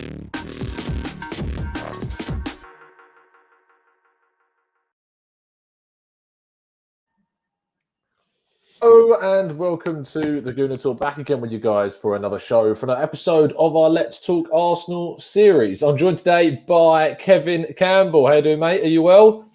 Hello and welcome to the Gooner Talk, back again with you guys for another show, for another episode of our Let's Talk Arsenal series. I'm joined today by Kevin Campbell. How you doing, mate? Are you well?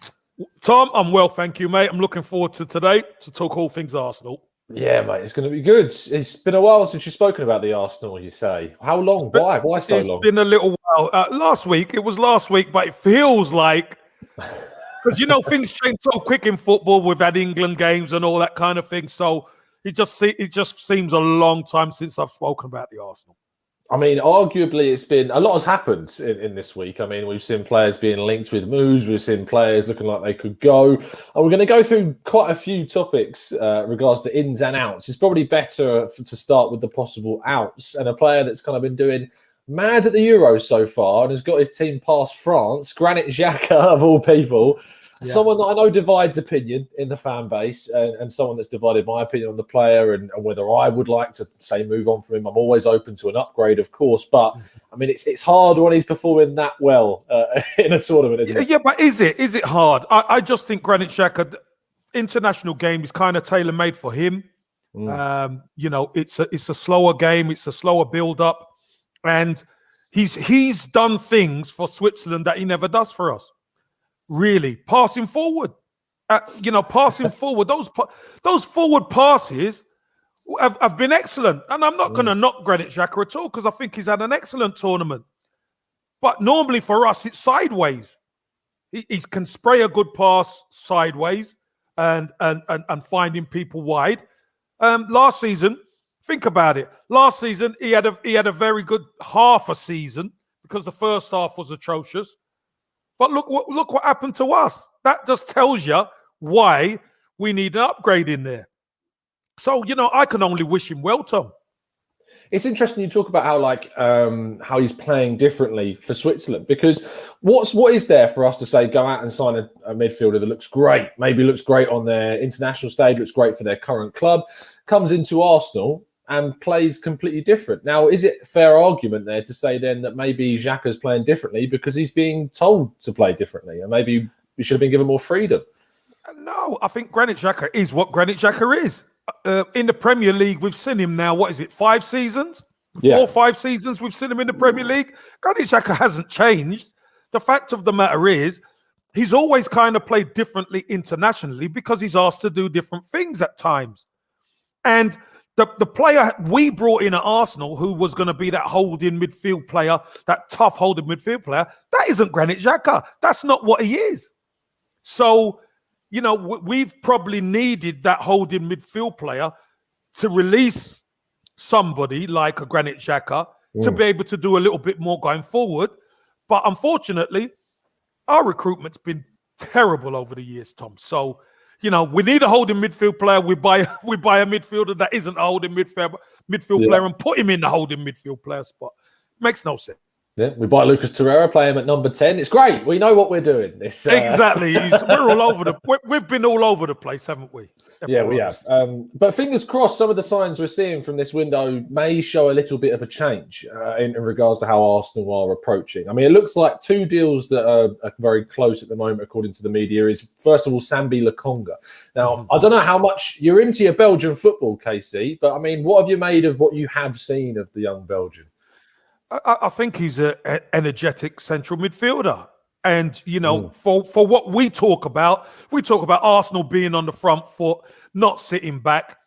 Tom, I'm well, thank you, mate. I'm looking forward to today to talk all things Arsenal. Yeah, mate, it's going to be good. It's been a while since you've spoken about the Arsenal, you say. How long? Why? Why so long? It's been a little while. It was last week, but it feels like... Because, you know, things change so quick in football. We've had England games and all that kind of thing. So it just seems a long time since I've spoken about the Arsenal. I mean, arguably, it's been... A lot has happened in this week. I mean, we've seen players being linked with moves. We've seen players looking like they could go. And we're going to go through quite a few topics regards to ins and outs. It's probably better to start with the possible outs. And a player that's kind of been doing mad at the Euros so far and has got his team past France, Granit Xhaka, of all people. Yeah. Someone that I know divides opinion in the fan base, and someone that's divided my opinion on the player and whether I would like to, say, move on from him. I'm always open to an upgrade, of course, but I mean, it's hard when he's performing that well in a tournament, isn't it? Yeah, but is it hard? I just think Granit Xhaka, the international game is kind of tailor-made for him. You know, it's a slower game, it's a slower build-up. And he's done things for Switzerland that he never does for us. Really, passing forward, passing forward. Those forward passes have been excellent. And I'm not going to knock Granit Xhaka at all because I think he's had an excellent tournament. But normally for us, it's sideways. He can spray a good pass sideways and finding people wide. Last season, think about it. Last season, he had a very good half a season because the first half was atrocious. But look what happened to us. That just tells you why we need an upgrade in there. So, you know, I can only wish him well, Tom. It's interesting you talk about how he's playing differently for Switzerland, because what is there for us to say, go out and sign a midfielder that looks great, maybe looks great on their international stage, looks great for their current club, comes into Arsenal and plays completely different. Now, is it a fair argument there to say then that maybe Xhaka's playing differently because he's being told to play differently and maybe we should have been given more freedom? No, I think Granit Xhaka is what Granit Xhaka is. In the Premier League, we've seen him now, 5 seasons? 4 or 5 seasons we've seen him in the Premier League. Granit Xhaka hasn't changed. The fact of the matter is, he's always kind of played differently internationally because he's asked to do different things at times. And the player we brought in at Arsenal, who was going to be that holding midfield player, that tough holding midfield player, that isn't Granit Xhaka. That's not what he is. So, you know, we've probably needed that holding midfield player to release somebody like a Granit Xhaka to be able to do a little bit more going forward. But unfortunately, our recruitment's been terrible over the years, Tom. So, you know, we need a holding midfield player. We buy a midfielder that isn't a holding midfield player and put him in the holding midfield player spot. Makes no sense. Yeah, we buy Lucas Torreira, play him at number 10. It's great. We know what we're doing. Exactly. We're all over we've been all over the place, haven't we? Yeah, we have. But fingers crossed, some of the signs we're seeing from this window may show a little bit of a change in regards to how Arsenal are approaching. I mean, it looks like 2 deals that are very close at the moment, according to the media, is, first of all, Sambi Lokonga. Now, I don't know how much you're into your Belgian football, Casey, but I mean, what have you made of what you have seen of the young Belgian? I think he's an energetic central midfielder. And, you know, for what we talk about Arsenal being on the front foot, not sitting back.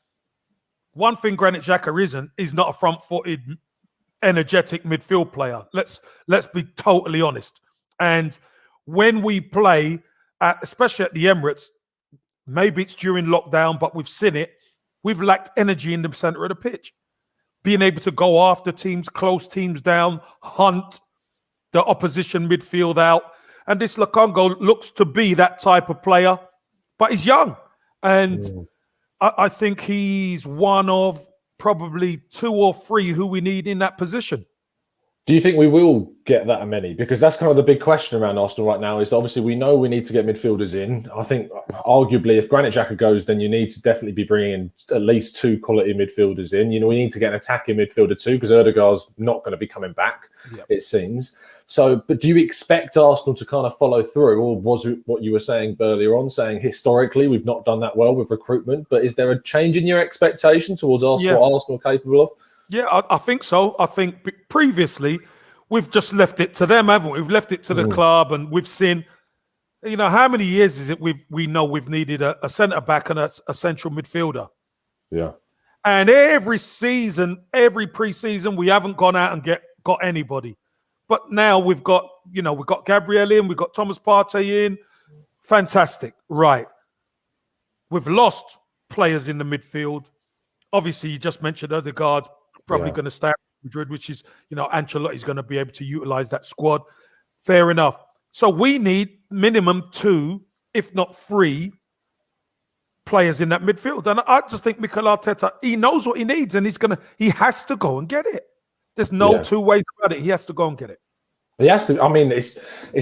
One thing Granit Xhaka is not a front-footed, energetic midfield player. Let's be totally honest. And when we play, especially at the Emirates, maybe it's during lockdown, but we've seen it, we've lacked energy in the centre of the pitch. Being able to go after teams, close teams down, hunt the opposition midfield out. And this Lokonga looks to be that type of player, but he's young. And I think he's one of probably 2 or 3 who we need in that position. Do you think we will get that many? Because that's kind of the big question around Arsenal right now, is obviously we know we need to get midfielders in. I think arguably if Granit Xhaka goes, then you need to definitely be bringing in at least 2 quality midfielders in. We need to get an attacking midfielder too, because Erdegaard's not going to be coming back, it seems. So, but do you expect Arsenal to kind of follow through, or was it what you were saying earlier on, saying historically we've not done that well with recruitment, but is there a change in your expectation towards Arsenal, what Arsenal are capable of? Yeah, I think so. I think previously we've just left it to them, haven't we? We've left it to the club, and we've seen, how many years is it we know we've needed a centre-back and a central midfielder? Yeah. And every season, every pre-season, we haven't gone out and got anybody. But now we've got Gabriel in, we've got Thomas Partey in. Fantastic. Right. We've lost players in the midfield. Obviously, you just mentioned Odegaard. Probably going to stay at Madrid, which is, Ancelotti's going to be able to utilize that squad. Fair enough. So we need minimum 2, if not 3, players in that midfield. And I just think Mikel Arteta, he knows what he needs, and he has to go and get it. There's no 2 ways about it. He has to go and get it. He has to. I mean, it's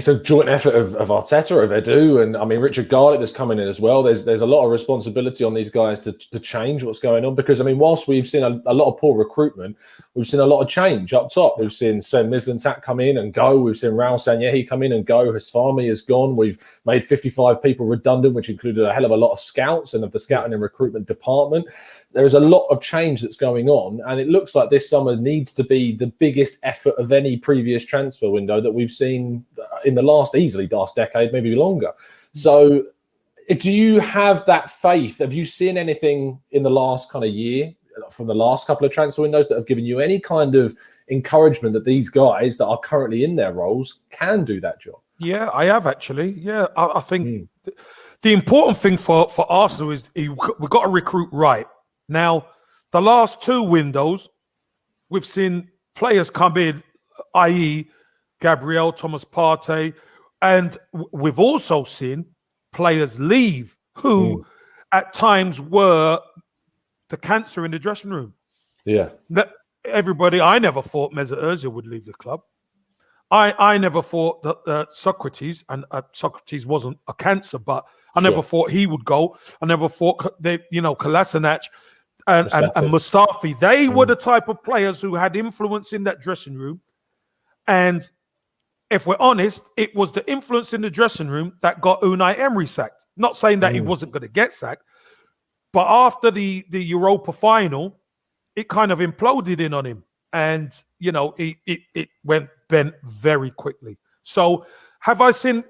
a joint effort of Arteta, of Edu, and I mean Richard Garlick that's coming in as well. There's a lot of responsibility on these guys to change what's going on, because I mean, whilst we've seen a lot of poor recruitment, we've seen a lot of change up top. We've seen Sven Mislintat come in and go. We've seen Raul Sanllehi come in and go. Hasfami has gone. We've made 55 people redundant, which included a hell of a lot of scouts and of the scouting and recruitment department. There's a lot of change that's going on, and it looks like this summer needs to be the biggest effort of any previous transfer window that we've seen in the last decade, maybe longer. So do you have that faith? Have you seen anything in the last kind of year from the last couple of transfer windows that have given you any kind of encouragement that these guys that are currently in their roles can do that job? Yeah, I have actually. Yeah, I think the important thing for Arsenal is we've got to recruit right. Now, the last 2 windows, we've seen players come in, i.e. Gabriel, Thomas Partey, and we've also seen players leave who at times were the cancer in the dressing room. Yeah. I never thought Mesut Ozil would leave the club. I never thought that Socrates, and Socrates wasn't a cancer, but I never thought he would go. I never thought Kolasinac and Mustafi, they were the type of players who had influence in that dressing room. And if we're honest, it was the influence in the dressing room that got Unai Emery sacked. Not saying that he wasn't going to get sacked, but after the Europa final, it kind of imploded in on him. And, it bent very quickly. So have I seen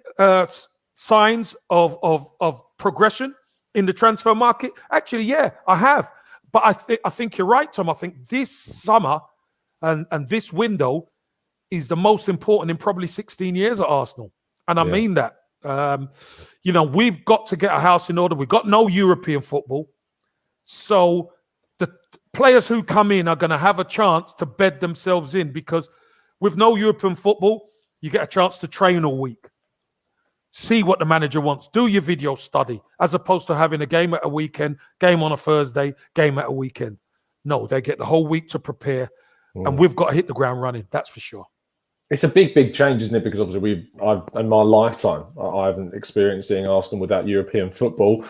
signs of progression in the transfer market? Actually, yeah, I have. But I think you're right, Tom. I think this summer and this window is the most important in probably 16 years at Arsenal. And I mean that. We've got to get a house in order. We've got no European football. So the players who come in are going to have a chance to bed themselves in, because with no European football, you get a chance to train all week. See what the manager wants. Do your video study, as opposed to having a game at a weekend, game on a Thursday, game at a weekend. No, they get the whole week to prepare, and we've got to hit the ground running. That's for sure. It's a big change, isn't it? Because obviously in my lifetime, I haven't experienced seeing Arsenal without European football.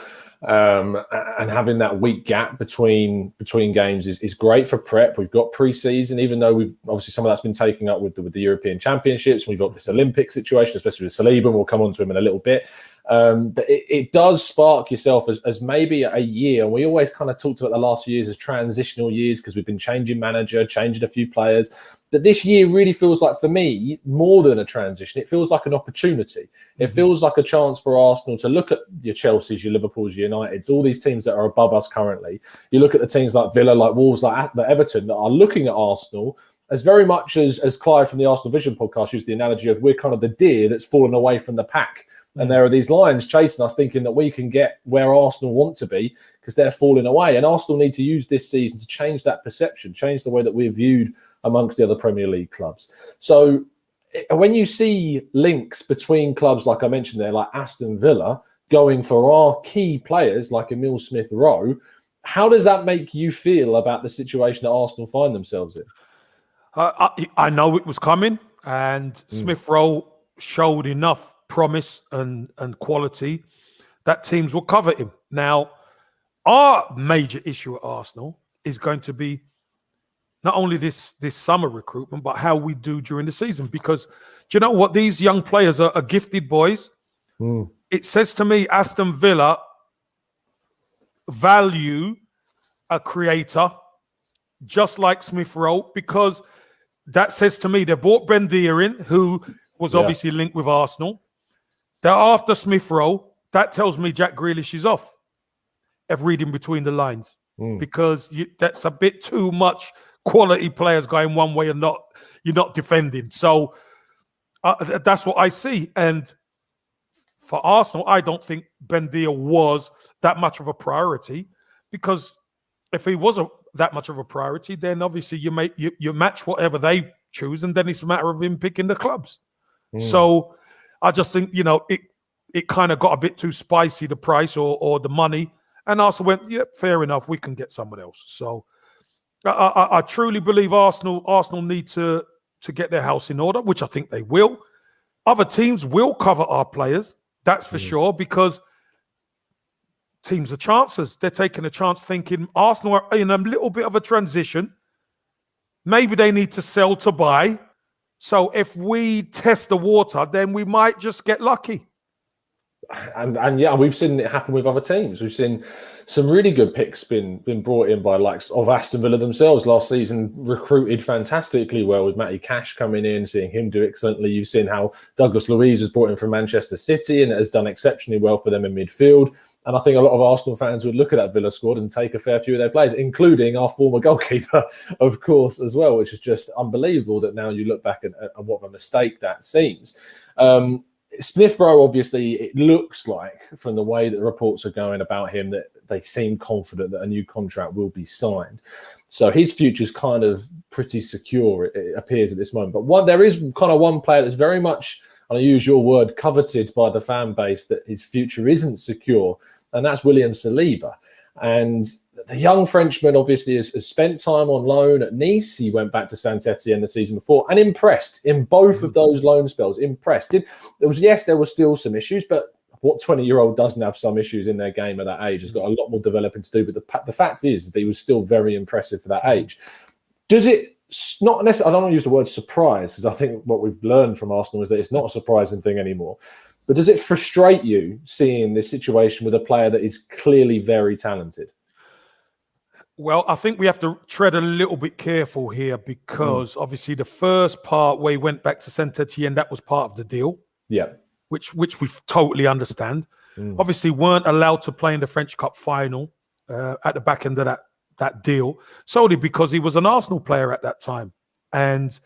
And having that week gap between games is great for prep. We've got pre-season, even though we've obviously some of that's been taken up with the European Championships. We've got this Olympic situation, especially with Saliba, and we'll come on to him in a little bit. But it does spark yourself as maybe a year. And we always kind of talked about the last few years as transitional years, because we've been changing manager, changing a few players. But this year really feels like, for me, more than a transition. It feels like an opportunity. It feels like a chance for Arsenal to look at your Chelseas, your Liverpools, your Uniteds, all these teams that are above us currently. You look at the teams like Villa, like Wolves, like Everton, that are looking at Arsenal as very much as Clive from the Arsenal Vision podcast used the analogy of, we're kind of the deer that's fallen away from the pack. And there are these lions chasing us, thinking that we can get where Arsenal want to be because they're falling away. And Arsenal need to use this season to change that perception, change the way that we're viewed amongst the other Premier League clubs. So when you see links between clubs, like I mentioned there, like Aston Villa, going for our key players like Emile Smith-Rowe, how does that make you feel about the situation that Arsenal find themselves in? I know it was coming, and Smith-Rowe showed enough promise and quality that teams will cover him. Now, our major issue at Arsenal is going to be not only this summer recruitment, but how we do during the season. Because do you know what? These young players are gifted boys. It says to me, Aston Villa value a creator just like Smith-Rowe, because that says to me they bought Bendia in, who was obviously linked with Arsenal. They're after Smith-Rowe. That tells me Jack Grealish is off. Of reading between the lines, because that's a bit too much quality players going one way and you're not defending. So that's what I see. And for Arsenal, I don't think Bendia was that much of a priority, because if he was that much of a priority, then obviously you match whatever they choose, and then it's a matter of him picking the clubs. So I just think, it kind of got a bit too spicy, the price or the money. And Arsenal went, fair enough, we can get someone else. So I truly believe Arsenal need to get their house in order, which I think they will. Other teams will cover our players, that's for sure, because teams are chances. They're taking a chance thinking Arsenal are in a little bit of a transition. Maybe they need to sell to buy. So if we test the water, then we might just get lucky. And we've seen it happen with other teams. We've seen some really good picks been brought in by likes of Aston Villa themselves last season, recruited fantastically well with Matty Cash coming in, seeing him do excellently. You've seen how Douglas Luiz was brought in from Manchester City and has done exceptionally well for them in midfield. And I think a lot of Arsenal fans would look at that Villa squad and take a fair few of their players, including our former goalkeeper, of course, as well, which is just unbelievable that now you look back at what of a mistake that seems. Smith-Rowe, obviously, it looks like from the way that the reports are going about him that they seem confident that a new contract will be signed. So his future's kind of pretty secure, it appears at this moment. But there is kind of one player that's very much, and I use your word, coveted by the fan base, that his future isn't secure, and that's William Saliba. And the young Frenchman obviously has spent time on loan at Nice. He went back to Saint-Etienne the season before and impressed in both of those loan spells. There were still some issues, but what 20-year-old doesn't have some issues in their game at that age? Has got a lot more developing to do. But the fact is that he was still very impressive for that age. Does it not necessarily, I don't want to use the word surprise, because I think what we've learned from Arsenal is that it's not a surprising thing anymore. But does it frustrate you seeing this situation with a player that is clearly very talented? Well, I think we have to tread a little bit careful here, because obviously the first part where he went back to Saint-Etienne, that was part of the deal. Yeah. Which we totally understand. Obviously weren't allowed to play in the French Cup final at the back end of that deal, solely because he was an Arsenal player at that time. And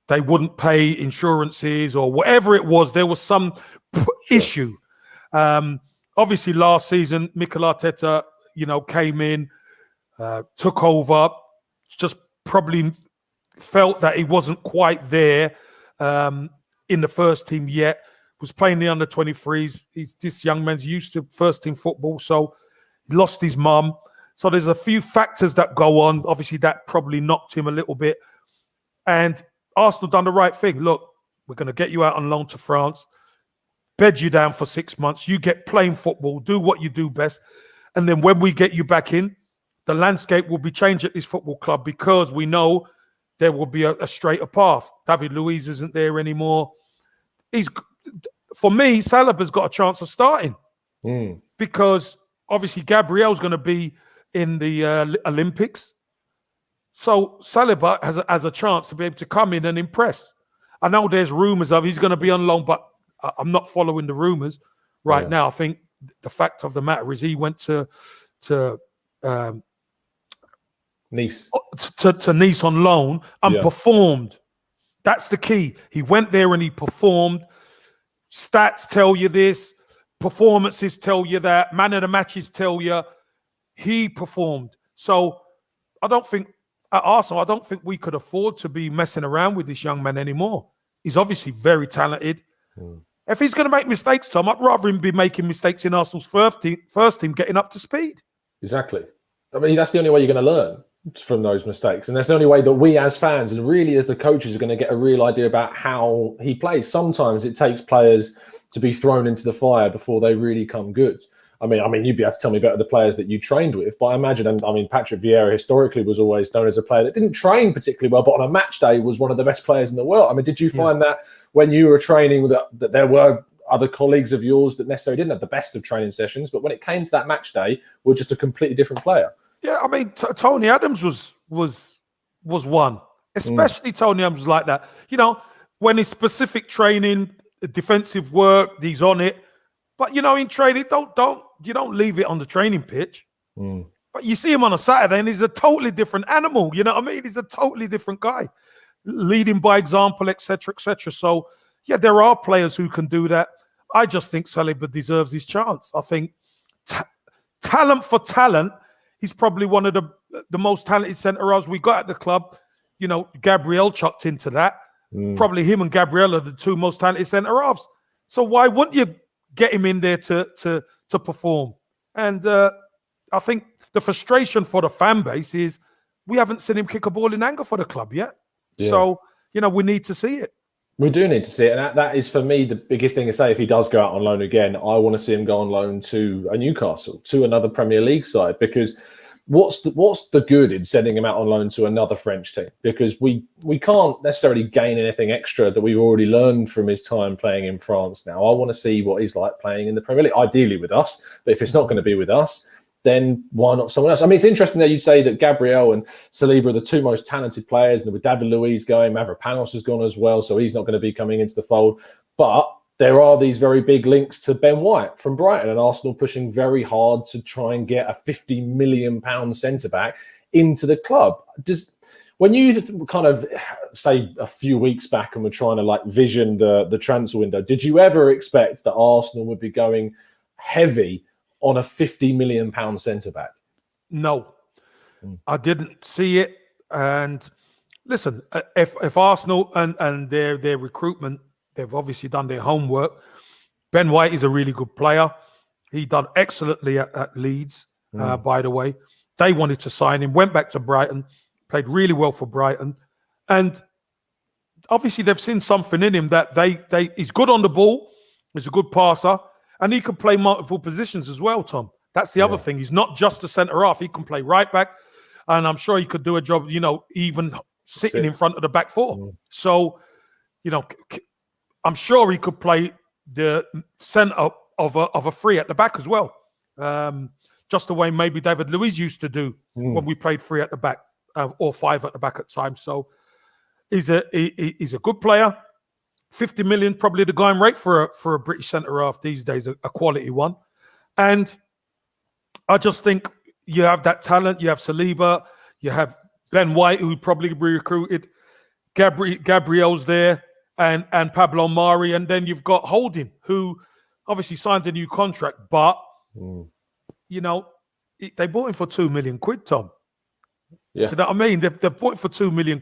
they wouldn't pay insurances or whatever it was. There was some issue. Obviously, last season, Mikel Arteta, came in, took over, just probably felt that he wasn't quite there in the first team yet. Was playing the under-23s. This young man's used to first-team football, so he lost his mum. So there's a few factors that go on. Obviously, that probably knocked him a little bit. And Arsenal done the right thing. Look, we're going to get you out on loan to France, bed you down for 6 months. You get playing football, do what you do best. And then when we get you back in, the landscape will be changed at this football club, because we know there will be a straighter path. David Luiz isn't there anymore. For me, Saliba's got a chance of starting because obviously Gabriel's going to be in the Olympics. So Saliba has a chance to be able to come in and impress. I know there's rumours of he's going to be on loan, but I'm not following the rumours right now. I think the fact of the matter is he went to Nice to Nice on loan and performed. That's the key. He went there and he performed. Stats tell you this. Performances tell you that. Man of the matches tell you he performed. So at Arsenal, I don't think we could afford to be messing around with this young man anymore. He's obviously very talented. If he's going to make mistakes, Tom, I'd rather him be making mistakes in Arsenal's first team getting up to speed. Exactly. I mean, that's the only way you're going to learn. from those mistakes. And that's the only way that we as fans and really as the coaches are going to get a real idea about how he plays. Sometimes it takes players to be thrown into the fire before they really come good. I mean, you'd be able to tell me about the players that you trained with, but I imagine, and I mean, Patrick Vieira historically was always known as a player that didn't train particularly well, but on a match day was one of the best players in the world. I mean, did you find that when you were training that there were other colleagues of yours that necessarily didn't have the best of training sessions, but when it came to that match day, were just a completely different player? Yeah, I mean, Tony Adams was one, especially Tony Adams was like that. You know, when it's specific training, defensive work, he's on it. But you know, in training, you don't leave it on the training pitch. But you see him on a Saturday, and he's a totally different animal. You know what I mean? He's a totally different guy, leading by example, etc., etc. So yeah, there are players who can do that. I just think Saliba deserves his chance. I think talent for talent, he's probably one of the most talented centre-halves we got at the club. You know, Gabriel chucked into that. Probably him and Gabriel are the two most talented centre-halves. So why wouldn't you get him in there to perform? And I think the frustration for the fan base is we haven't seen him kick a ball in anger for the club yet. Yeah. So, you know, we need to see it. We do need to see it. And that is, for me, the biggest thing to say. If he does go out on loan again, I want to see him go on loan to a Newcastle, to another Premier League side, because what's the good in sending him out on loan to another French team? Because we can't necessarily gain anything extra that we've already learned from his time playing in France now. I want to see what he's like playing in the Premier League, ideally with us. But if it's not going to be with us, then why not someone else? I mean, it's interesting that you say that Gabriel and Saliba are the two most talented players, and with David Luiz going, Mavropanos has gone as well, so he's not going to be coming into the fold. But there are these very big links to Ben White from Brighton, and Arsenal pushing very hard to try and get a £50 million centre-back into the club. When you kind of say a few weeks back and we're trying to like vision the transfer window, did you ever expect that Arsenal would be going heavy on a £50 million centre-back? No, I didn't see it. And listen, if Arsenal and their recruitment, they've obviously done their homework. Ben White is a really good player. He done excellently at Leeds, by the way. They wanted to sign him, went back to Brighton, played really well for Brighton. And obviously they've seen something in him that he's good on the ball, he's a good passer, and he can play multiple positions as well, Tom. That's the other thing. He's not just a centre-half. He can play right back, and I'm sure he could do a job, you know, even sitting in front of the back four. So, you know, I'm sure he could play the centre of a three at the back as well. Just the way maybe David Luiz used to do when we played three at the back or five at the back at times. So he's a good player. 50 million, probably the going rate for a British centre-half these days, a quality one. And I just think you have that talent. You have Saliba, you have Ben White, who probably be recruited. Gabriel's there, and Pablo Mari, and then you've got Holding, who obviously signed a new contract, but you know, they bought him for £2 million, Tom. Yeah. So that I mean, they've bought it for £2 million.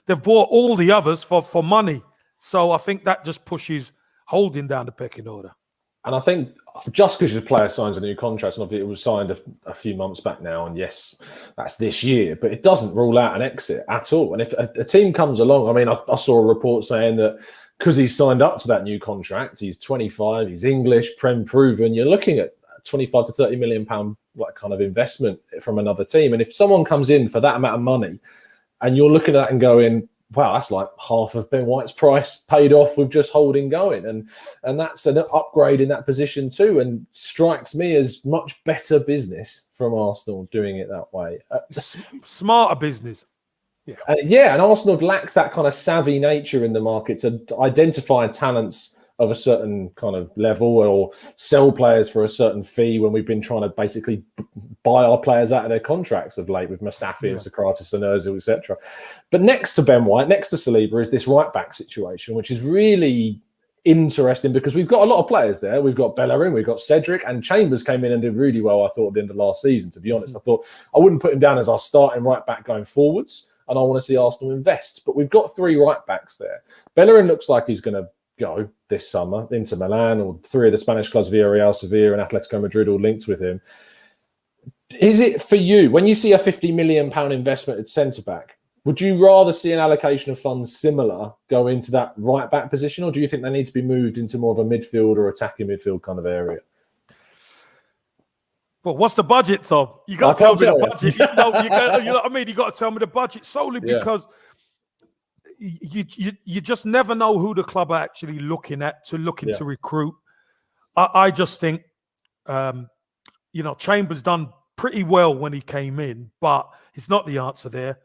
They've bought all the others for money. So I think that just pushes Holding down the pecking order. And I think just because your player signs a new contract, and it was signed a few months back now, and yes, that's this year, but it doesn't rule out an exit at all. And if a team comes along, I mean, I saw a report saying that because he's signed up to that new contract, he's 25, he's English, Prem proven, you're looking at 25 to 30 million pound like kind of investment from another team. And if someone comes in for that amount of money and you're looking at that and going, wow, that's like half of Ben White's price paid off with just Holding going. And that's an upgrade in that position too, and strikes me as much better business from Arsenal doing it that way. Smarter business. Yeah. And Arsenal lacks that kind of savvy nature in the market to identify talents of a certain kind of level or sell players for a certain fee when we've been trying to basically buy our players out of their contracts of late with Mustafi and Socrates and Ozil, etc. But next to Ben White, next to Saliba is this right-back situation, which is really interesting because we've got a lot of players there. We've got Bellerin, we've got Cedric, and Chambers came in and did really well, I thought, at the end of last season, to be honest. I thought I wouldn't put him down as our starting right-back going forwards, and I want to see Arsenal invest. But we've got three right-backs there. Bellerin looks like he's going to go this summer into Milan, or three of the Spanish clubs, Villarreal, Sevilla and Atletico Madrid, all linked with him. Is it for you, when you see a £50 million investment at centre-back, would you rather see an allocation of funds similar go into that right-back position, or do you think they need to be moved into more of a midfield or attacking midfield kind of area? Well, what's the budget, Tom? You got to tell me the budget. you know what I mean? You got to tell me the budget solely because you just never know who the club are actually looking to recruit. I just think, Chambers done pretty well when he came in, but it's not the answer there.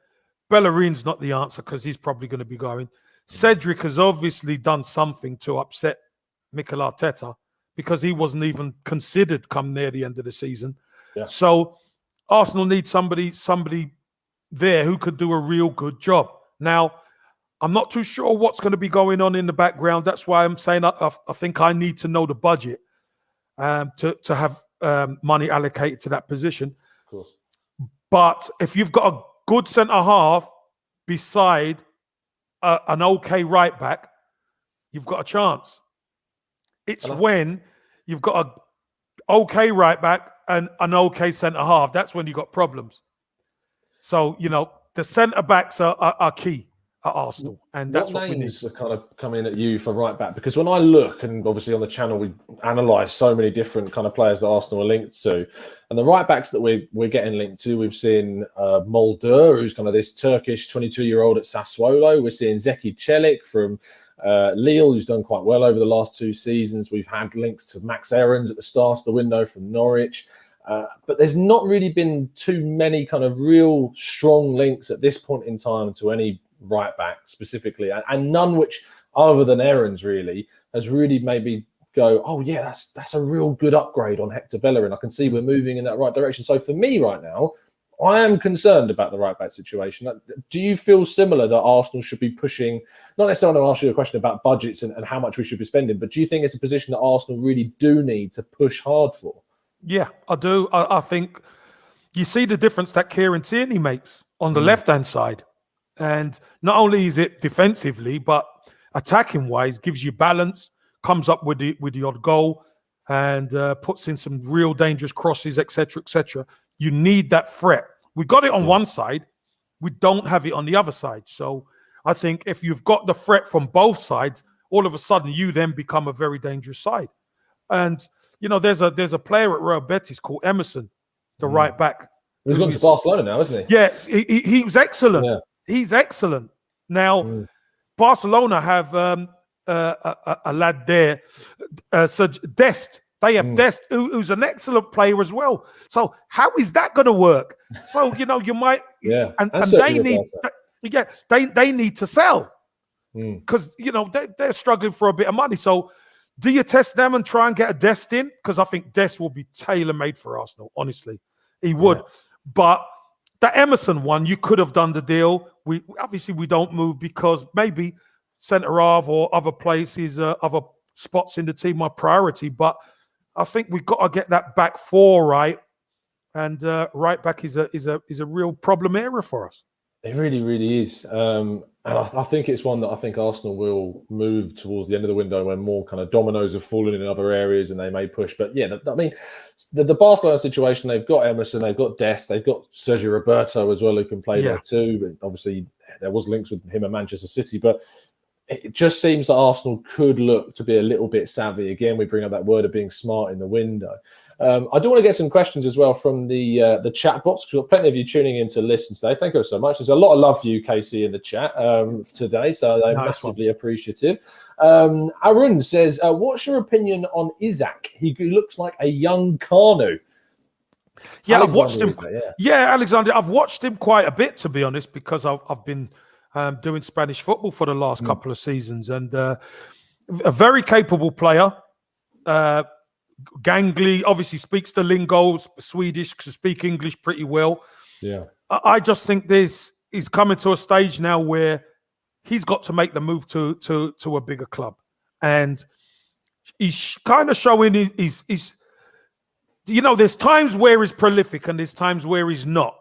Bellerin's not the answer because he's probably going to be going. Cedric has obviously done something to upset Mikel Arteta because he wasn't even considered come near the end of the season. Yeah. So Arsenal need somebody there who could do a real good job. Now, I'm not too sure what's going to be going on in the background. That's why I'm saying I think I need to know the budget to have money allocated to that position. Of course. But if you've got a good centre-half beside an okay right-back, you've got a chance. It's when you've got an okay right-back and an okay centre-half. That's when you've got problems. So, the centre-backs are key at Arsenal. And that's what names are kind of coming at you for right-back? Because when I look, and obviously on the channel, we analyse so many different kind of players that Arsenal are linked to. And the right-backs that we're getting linked to, we've seen Mulder, who's kind of this Turkish 22-year-old at Sassuolo. We're seeing Zeki Çelik from Lille, who's done quite well over the last 2 seasons. We've had links to Max Aarons at the start of the window from Norwich. But there's not really been too many kind of real strong links at this point in time to any right back specifically, and none which, other than Aarons, really has really maybe go, oh yeah, that's a real good upgrade on Hector Bellerin. I can see we're moving in that right direction. So for me right now, I am concerned about the right back situation. Do you feel similar that Arsenal should be pushing? Not necessarily want to ask you a question about budgets and how much we should be spending, but do you think it's a position that Arsenal really do need to push hard for? Yeah, I do. I think you see the difference that Kieran Tierney makes on the left-hand side. And not only is it defensively, but attacking-wise, gives you balance, comes up with the odd goal, and puts in some real dangerous crosses, etc., etc. You need that threat. We got it on one side. We don't have it on the other side. So I think if you've got the threat from both sides, all of a sudden you then become a very dangerous side. And, there's a player at Real Betis called Emerson, the right back. He's gone to Barcelona now, isn't he? Yeah, he was excellent. Yeah. He's excellent. Now, Barcelona have a lad there, so Dest. They have Dest, who's an excellent player as well. So how is that going to work? So you might, and they need, they need to sell because they're struggling for a bit of money. So do you test them and try and get a Dest in? Because I think Dest will be tailor-made for Arsenal. Honestly, he would, but. The Emerson one, you could have done the deal. We don't move because maybe centre half or other places, other spots in the team are priority. But I think we've got to get that back four right, and right back is a real problem area for us. It really, really is. And I think it's one that I think Arsenal will move towards the end of the window when more kind of dominoes have fallen in other areas and they may push. But yeah, the Barcelona situation, they've got Emerson, they've got Dest, they've got Sergio Roberto as well, who can play there too. But obviously, there was links with him at Manchester City. But it just seems that Arsenal could look to be a little bit savvy. Again, we bring up that word of being smart in the window. I do want to get some questions as well from the chat box, because we've got plenty of you tuning in to listen today. Thank you so much. There's a lot of love for you, Casey, in the chat today, so they're massively appreciative. Arun says, what's your opinion on Isak? He looks like a young Kanu. Yeah, I've watched him. Yeah, Alexander, I've watched him quite a bit, to be honest, because I've been doing Spanish football for the last couple of seasons, and a very capable player. Gangly, obviously speaks the lingo, Swedish, can speak English pretty well. Yeah, I just think he's coming to a stage now where he's got to make the move to a bigger club, and he's kind of showing he's there's times where he's prolific and there's times where he's not.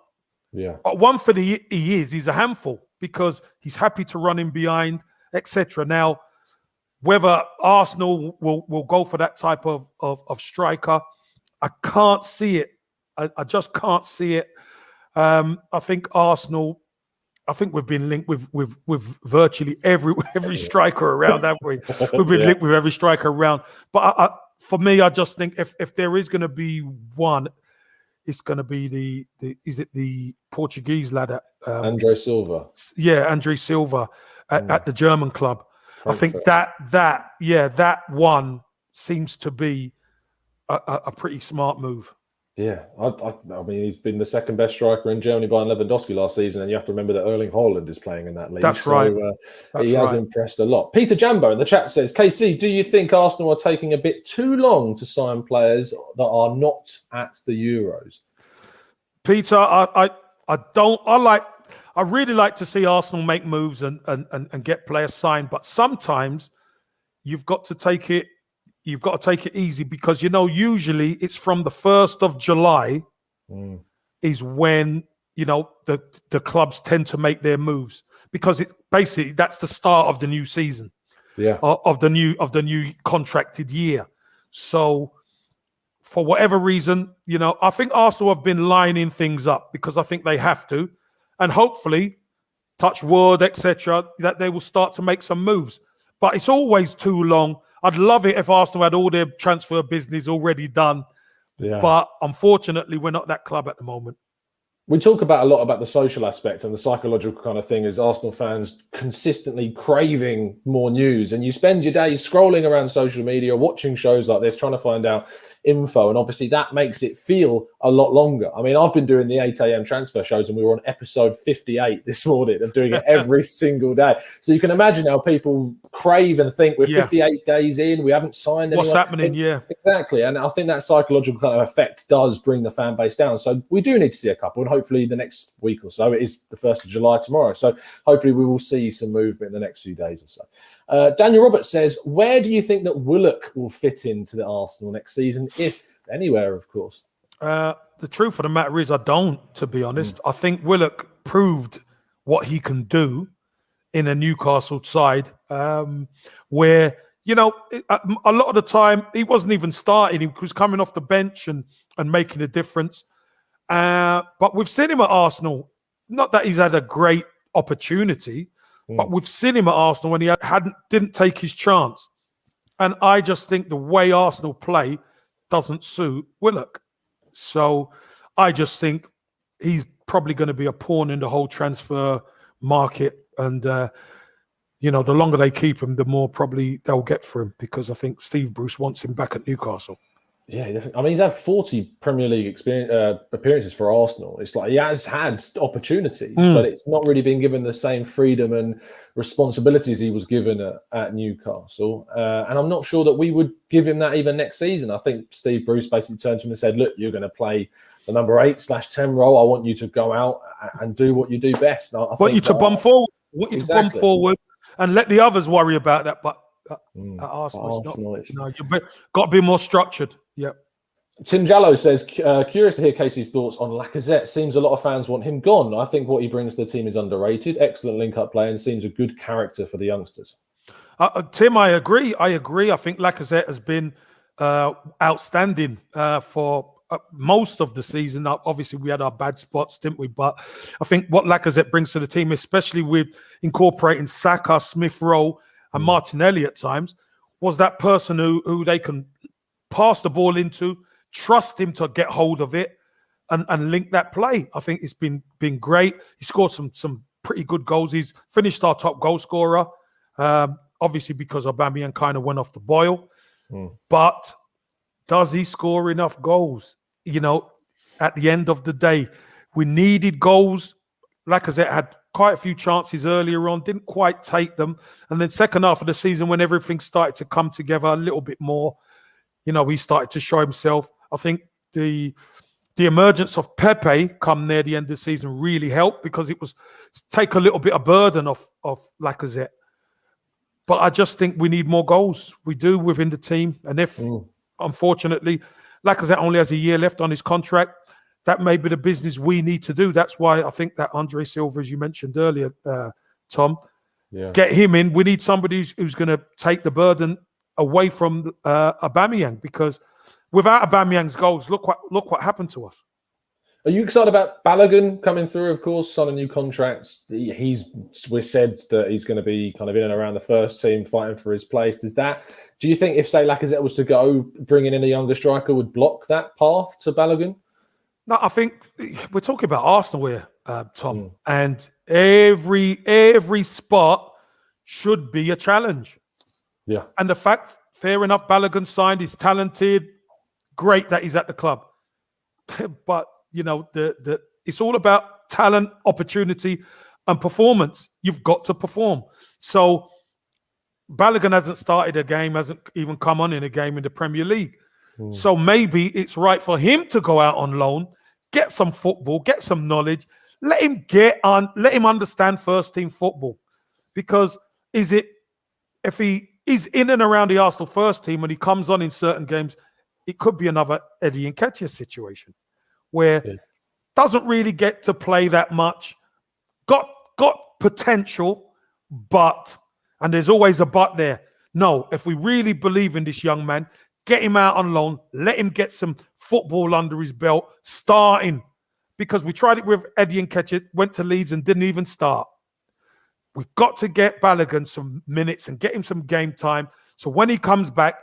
Yeah, but one thing he's a handful because he's happy to run in behind, etc. Now, whether Arsenal will go for that type of striker, I can't see it I just can't see it. I think Arsenal. I think we've been linked with virtually every striker around, haven't we? We've been linked with every striker around. But for me, I just think if there is going to be one, it's going to be the Portuguese lad, Andre Silva. Yeah, Andre Silva at the German club. Frankfurt. I think that one seems to be a pretty smart move. Yeah, I mean, he's been the second best striker in Germany behind Lewandowski last season, and you have to remember that Erling Haaland is playing in that league. That's right. He has impressed a lot. Peter Jambo in the chat says, KC, do you think Arsenal are taking a bit too long to sign players that are not at the Euros? Peter, I really like to see Arsenal make moves and get players signed, but sometimes you've got to take it easy because, usually it's from the 1st of July is when, the clubs tend to make their moves because that's the start of the new season, of the new contracted year. So for whatever reason, I think Arsenal have been lining things up because I think they have to, and hopefully, touch wood, etc., that they will start to make some moves. But it's always too long. I'd love it if Arsenal had all their transfer business already done. Yeah. But unfortunately, we're not that club at the moment. We talk a lot about the social aspect and the psychological kind of thing as Arsenal fans consistently craving more news. And you spend your days scrolling around social media, watching shows like this, trying to find out info. And obviously that makes it feel a lot longer. I mean, I've been doing the 8 a.m. transfer shows and we were on episode 58 this morning of doing it every single day. So you can imagine how people crave and think we're 58 days in, we haven't signed anyone. What's happening? Yeah, exactly. And I think that psychological kind of effect does bring the fan base down. So we do need to see a couple, and hopefully the next week or so, it is the 1st of July tomorrow. So hopefully we will see some movement in the next few days or so. Daniel Roberts says, where do you think that Willock will fit into the Arsenal next season, if anywhere, of course? The truth of the matter is I don't, to be honest. I think Willock proved what he can do in a Newcastle side where, a lot of the time he wasn't even starting. He was coming off the bench and making a difference. But we've seen him at Arsenal, not that he's had a great opportunity, but we've seen him at Arsenal when he didn't take his chance. And I just think the way Arsenal play doesn't suit Willock. So I just think he's probably going to be a pawn in the whole transfer market. And, the longer they keep him, the more probably they'll get for him, because I think Steve Bruce wants him back at Newcastle. Yeah, definitely. I mean, he's had 40 Premier League appearances for Arsenal. It's like he has had opportunities, but it's not really been given the same freedom and responsibilities he was given at Newcastle. And I'm not sure that we would give him that even next season. I think Steve Bruce basically turned to him and said, look, you're going to play the number 8/10 role. I want you to go out and do what you do best. I want you to bomb forward. I want you to bomb forward and let the others worry about that. But at Arsenal, it's not. You've got to be more structured. Yeah. Tim Jallow says, curious to hear Casey's thoughts on Lacazette. Seems a lot of fans want him gone. I think what he brings to the team is underrated. Excellent link-up play and seems a good character for the youngsters. Tim, I agree. I think Lacazette has been outstanding for most of the season. Obviously, we had our bad spots, didn't we? But I think what Lacazette brings to the team, especially with incorporating Xhaka, Smith-Rowe and Martinelli at times, was that person who they can pass the ball into, trust him to get hold of it and link that play. I think it's been great. He scored some pretty good goals. He's finished our top goal scorer, obviously because Aubameyang kind of went off the boil. But does he score enough goals? At the end of the day, we needed goals. Lacazette had quite a few chances earlier on, didn't quite take them. And then second half of the season, when everything started to come together a little bit more, he started to show himself. I think the emergence of Pepe come near the end of the season really helped, because it was take a little bit of burden off Lacazette. But I just think we need more goals. We do within the team. And if, unfortunately, Lacazette only has a year left on his contract, that may be the business we need to do. That's why I think that Andre Silva, as you mentioned earlier, Tom, get him in. We need somebody who's going to take the burden away from Aubameyang, because without Aubameyang's goals, look what happened to us. Are you excited about Balogun coming through? Of course, signing new contracts. We said that he's going to be kind of in and around the first team, fighting for his place. Do you think if say Lacazette was to go, bringing in a younger striker would block that path to Balogun? No, I think we're talking about Arsenal here, Tom, and every spot should be a challenge. Yeah, and the fact, fair enough, Balogun signed. He's talented. Great that he's at the club, but it's all about talent, opportunity, and performance. You've got to perform. So Balogun hasn't started a game, hasn't even come on in a game in the Premier League. So maybe it's right for him to go out on loan, get some football, get some knowledge, let him understand first team football. Because if he is in and around the Arsenal first team and he comes on in certain games, it could be another Eddie Nketiah situation where doesn't really get to play that much, got potential, and there's always a but there. No, if we really believe in this young man, get him out on loan, let him get some football under his belt, starting. Because we tried it with Eddie Nketiah, went to Leeds and didn't even start. We've got to get Balogun some minutes and get him some game time. So when he comes back,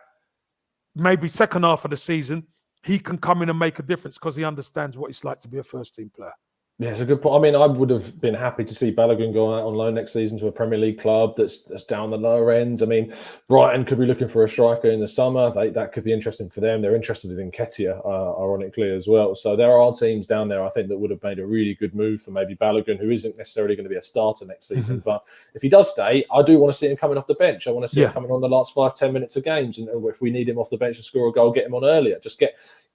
maybe second half of the season, he can come in and make a difference because he understands what it's like to be a first-team player. Yeah, it's a good point. I mean, I would have been happy to see Balogun go out on loan next season to a Premier League club that's down the lower ends. I mean, Brighton could be looking for a striker in the summer. That could be interesting for them. They're interested in Nketiah, ironically, as well. So there are teams down there, I think, that would have made a really good move for maybe Balogun, who isn't necessarily going to be a starter next season. But if he does stay, I do want to see him coming off the bench. I want to see him coming on the last 5-10 minutes of games. And if we need him off the bench to score a goal, get him on earlier. Just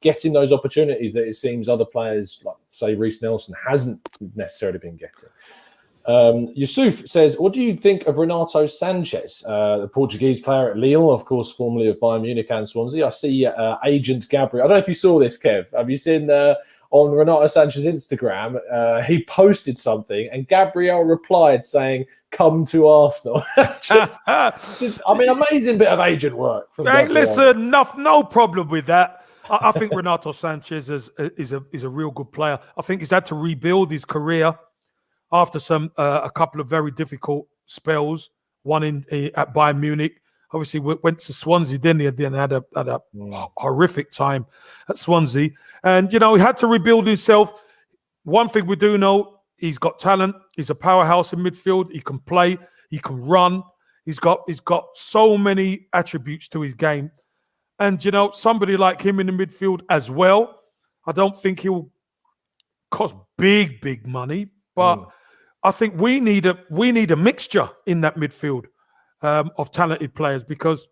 getting those opportunities that it seems other players, like say Reece Nelson, hasn't necessarily been getting. Yusuf says, what do you think of Renato Sanchez, the Portuguese player at Lille, of course, formerly of Bayern Munich and Swansea? I see agent Gabriel. I don't know if you saw this, Kev. Have you seen on Renato Sanchez's Instagram, he posted something and Gabriel replied saying, come to Arsenal. Amazing bit of agent work. From hey, listen, no problem with that. I think Renato Sanchez is a real good player. I think he's had to rebuild his career after a couple of very difficult spells. One at Bayern Munich, obviously went to Swansea, didn't he? And then had a horrific time at Swansea, and he had to rebuild himself. One thing we do know, he's got talent. He's a powerhouse in midfield. He can play. He can run. He's got so many attributes to his game. And, somebody like him in the midfield as well, I don't think he'll cost big money. But I think we need a mixture in that midfield of talented players, because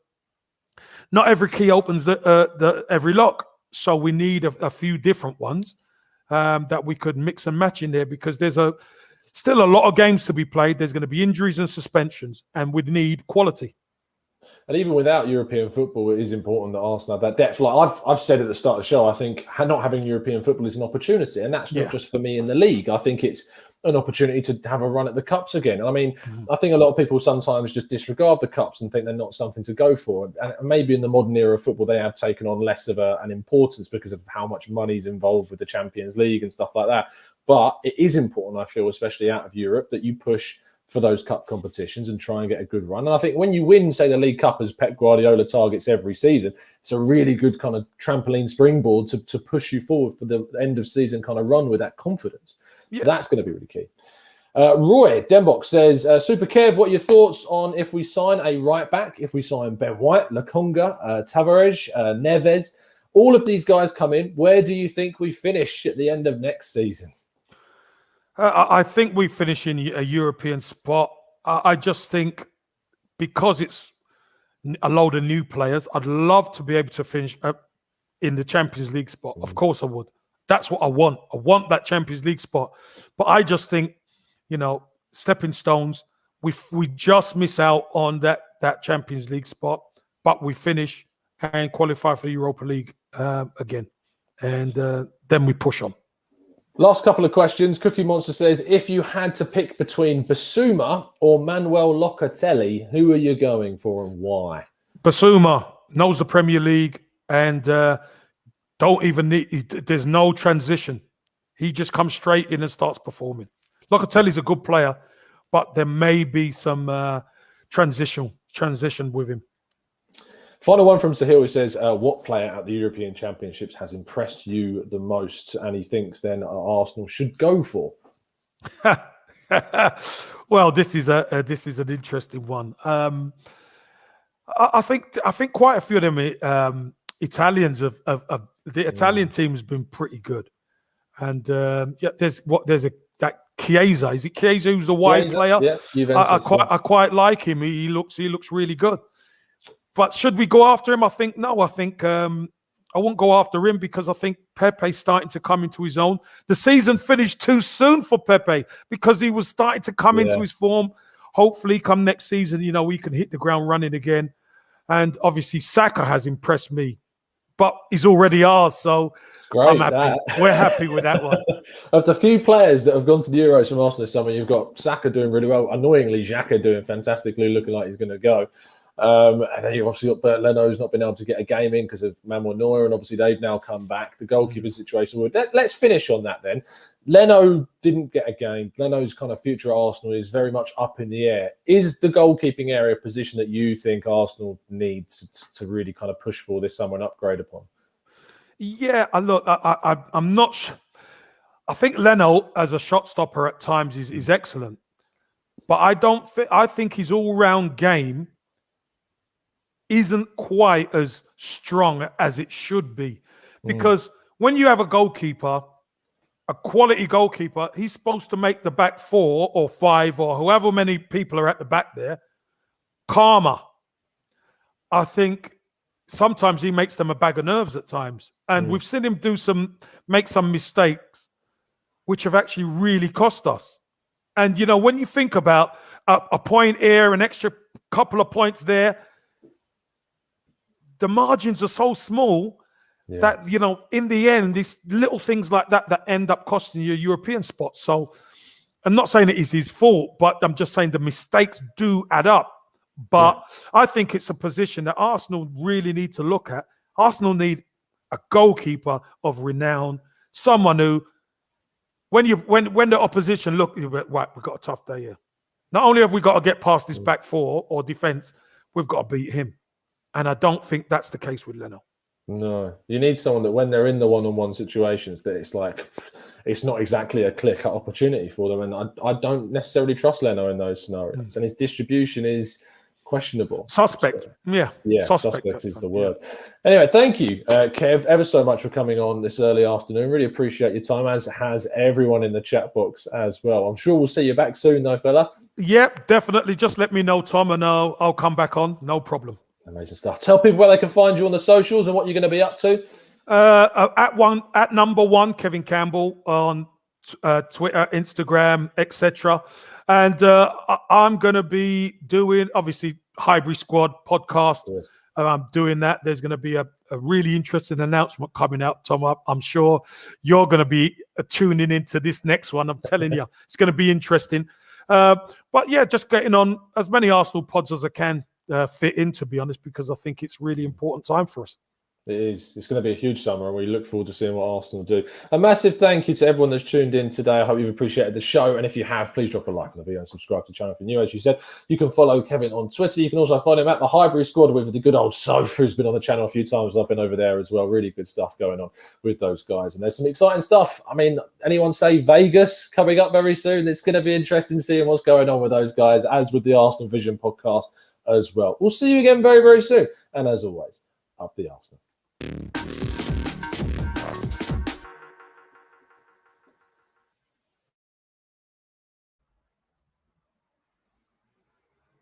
not every key opens every lock. So we need a few different ones that we could mix and match in there, because there's still a lot of games to be played. There's going to be injuries and suspensions, and we need quality. And even without European football, it is important that Arsenal have that depth. Like I've said at the start of the show, I think not having European football is an opportunity. And that's not just for me in the league. I think it's an opportunity to have a run at the Cups again. I mean, I think a lot of people sometimes just disregard the Cups and think they're not something to go for. And maybe in the modern era of football, they have taken on less of an importance because of how much money is involved with the Champions League and stuff like that. But it is important, I feel, especially out of Europe, that you push for those cup competitions and try and get a good run. And I think when you win, say, the League Cup, as Pep Guardiola targets every season, it's a really good kind of trampoline springboard to push you forward for the end of season kind of run with that confidence. So that's going to be really key. Roy Denbok says, Super Kev, what are your thoughts on if we sign a right back, if we sign Ben White, Lokonga, Tavares, Neves, all of these guys come in, where do you think we finish at the end of next season? I think we finish in a European spot. I just think because it's a load of new players, I'd love to be able to finish in the Champions League spot. Of course I would. That's what I want. I want that Champions League spot. But I just think, stepping stones, we just miss out on that Champions League spot, but we finish and qualify for the Europa League again. And then we push on. Last couple of questions. Cookie Monster says, if you had to pick between Basuma or Manuel Locatelli, who are you going for and why? Basuma knows the Premier League and don't even need, there's no transition. he just comes straight in and starts performing. Locatelli's a good player, but there may be some transition with him. Final one from Sahil, who says, what player at the European Championships has impressed you the most? And he thinks then Arsenal should go for. Well, this is an interesting one. I think quite a few of them Italians of the Italian team has been pretty good, and there's that Chiesa. Is it Chiesa who's the wide player? Yeah, I quite like him. He looks really good. But should we go after him? I think no. I think I won't go after him because I think Pepe's starting to come into his own. The season finished too soon for Pepe because he was starting to come into his form. Hopefully, come next season, we can hit the ground running again. And obviously, Xhaka has impressed me, but he's already ours, so great, I'm happy. We're happy with that one. Of the few players that have gone to the Euros from Arsenal this summer, you've got Xhaka doing really well. Annoyingly, Xhaka doing fantastically, looking like he's going to go. And then you've obviously got Bert Leno, who's not been able to get a game in because of Manuel Neuer, and obviously they've now come back. The goalkeeper situation. Let's finish on that then. Leno didn't get a game. Leno's kind of future at Arsenal is very much up in the air. Is the goalkeeping area a position that you think Arsenal needs to really kind of push for this summer and upgrade upon? Yeah, look, I'm not. I think Leno as a shot stopper at times is excellent, but I think his all-round game isn't quite as strong as it should be, because when you have a goalkeeper, a quality goalkeeper, he's supposed to make the back 4 or 5 or however many people are at the back there calmer. I think sometimes he makes them a bag of nerves at times, and we've seen him make some mistakes which have actually really cost us. And when you think about a point here, an extra couple of points there, the margins are so small that, in the end, these little things like that end up costing you a European spot. So I'm not saying it is his fault, but I'm just saying the mistakes do add up. But I think it's a position that Arsenal really need to look at. Arsenal need a goalkeeper of renown, someone who, when the opposition look, right, we've got a tough day here. Not only have we got to get past this back 4 or defense, we've got to beat him. And I don't think that's the case with Leno. No, you need someone that when they're in the one-on-one situations, that it's like, it's not exactly a clear-cut opportunity for them. And I don't necessarily trust Leno in those scenarios. And his distribution is questionable. Suspect. So, yeah. Suspect is the word. Anyway, thank you, Kev, ever so much for coming on this early afternoon. Really appreciate your time, as has everyone in the chat box as well. I'm sure we'll see you back soon, though, fella. Yep, definitely. Just let me know, Tom, and I'll come back on. No problem. Amazing stuff. Tell people where they can find you on the socials and what you're going to be up to. At number 1, Kevin Campbell on Twitter, Instagram, etc. And I'm going to be doing, obviously, Hybrid Squad podcast. Yes. I'm doing that. There's going to be a really interesting announcement coming out, Tom. I'm sure you're going to be tuning into this next one. I'm telling you, it's going to be interesting. But yeah, just getting on as many Arsenal pods as I can fit in, to be honest, because I think it's really important time for us. It is. It's going to be a huge summer, and we look forward to seeing what Arsenal do. A massive thank you to everyone that's tuned in today. I hope you've appreciated the show. And if you have, please drop a like on the video and subscribe to the channel if you're new. As you said, you can follow Kevin on Twitter. You can also find him at the Hybrid Squad with the good old Soph, who's been on the channel a few times. I've been over there as well. Really good stuff going on with those guys. And there's some exciting stuff. I mean, anyone say Vegas coming up very soon? It's going to be interesting seeing what's going on with those guys, as with the Arsenal Vision podcast as well. We'll see you again very, very soon. And as always, up the Arsenal.